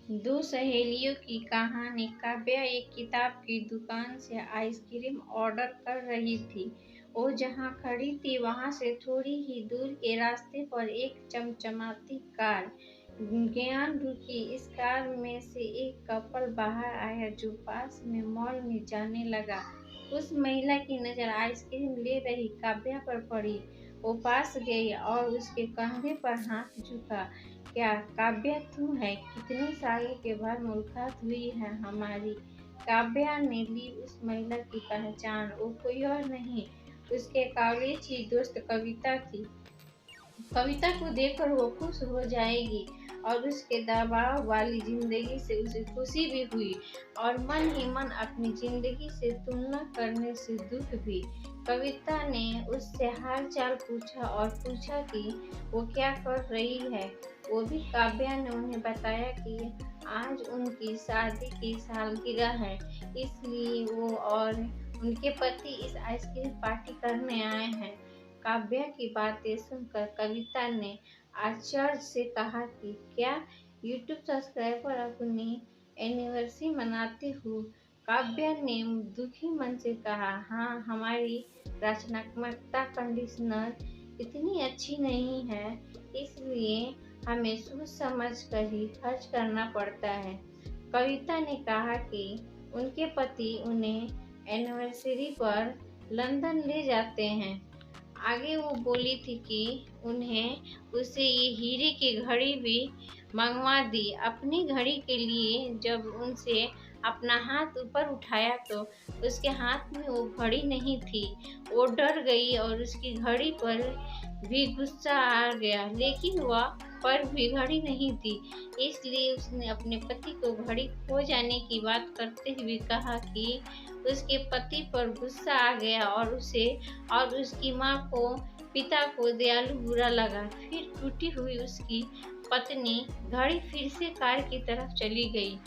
दो सहेलियों की कहानी। काव्या एक किताब की दुकान से आइसक्रीम ऑर्डर कर रही थी। वो जहाँ खड़ी थी वहाँ से थोड़ी ही दूर के रास्ते पर एक चमचमाती कार ज्ञान रुकी। इस कार में से एक कपल बाहर आया जो पास में मॉल में जाने लगा। उस महिला की नजर आइसक्रीम ले रही काव्या पर पड़ी। वो पास गई और उसके कंधे पर हाथ झुका। क्या काव्या तू है? कितने सालों के बाद मुलाकात हुई है हमारी। काव्या ने ली उस महिला की पहचान। वो कोई और नहीं, उसके कॉलेज की दोस्त कविता थी। कविता को देखकर वो खुश हो जाएगी और उसके दबाव वाली जिंदगी से उसे खुशी भी हुई और मन ही मन अपनी जिंदगी से तुलना करने से दुख भी। कविता ने उससे हाल चाल पूछा और पूछा कि वो क्या कर रही है। वो भी काव्या ने उन्हें बताया कि आज उनकी शादी की सालगिरह है, इसलिए वो और उनके पति इस आइसक्रीम पार्टी करने आए हैं। काव्या की बातें सुनकर कविता ने आश्चर्य से कहा कि क्या यूट्यूब सब्सक्राइबर अपनी एनिवर्सरी मनाते हो? काव्या ने दुखी मन से कहा, हाँ, हमारी रचनात्मकता कंडीशनर इतनी अच्छी नहीं है, इसलिए हमें सोच समझ कर ही खर्च करना पड़ता है। कविता ने कहा कि उनके पति उन्हें एनिवर्सरी पर लंदन ले जाते हैं। आगे वो बोली थी कि उन्हें उसे ये हीरे की घड़ी भी मंगवा दी। अपनी घड़ी के लिए जब उनसे अपना हाथ ऊपर उठाया तो उसके हाथ में वो घड़ी नहीं थी। वो डर गई और उसकी घड़ी पर भी गुस्सा आ गया, लेकिन वह पर भी घड़ी नहीं थी। इसलिए उसने अपने पति को घड़ी खो जाने की बात करते हुए कहा कि उसके पति पर गुस्सा आ गया और उसे और उसकी माँ को, पिता को दयालु बुरा लगा। फिर टूटी हुई उसकी पत्नी घड़ी फिर से कार की तरफ चली गई।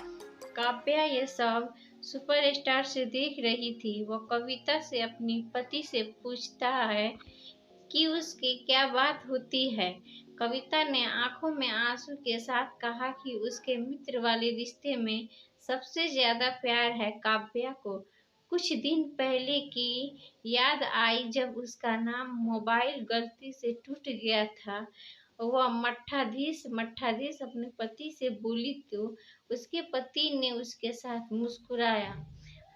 काव्या ये सब सुपरस्टार से देख रही थी। वो कविता से अपनी पति से पूछता है कि उसकी क्या बात होती है। कविता ने आंखों में आंसू के साथ कहा कि उसके मित्र वाले रिश्ते में सबसे ज्यादा प्यार है काव्या को। कुछ दिन पहले की याद आई जब उसका नाम मोबाइल गलती से टूट गया था। वह मट्ठाधीश मट्ठाधीश अपने पति से बोली तो उसके पति ने उसके साथ मुस्कुराया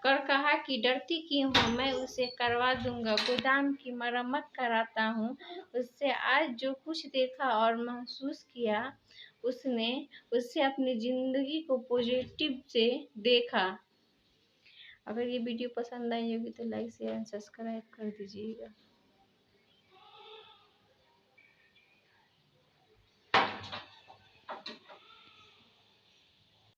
कर कहा कि डरती क्यों हो, मैं उसे करवा दूंगा, गोदाम की मरम्मत कराता हूँ। उससे आज जो कुछ देखा और महसूस किया, उसने उससे अपनी जिंदगी को पॉजिटिव से देखा। अगर ये वीडियो पसंद आई होगी तो लाइक शेयर एंड सब्सक्राइब कर दीजिएगा।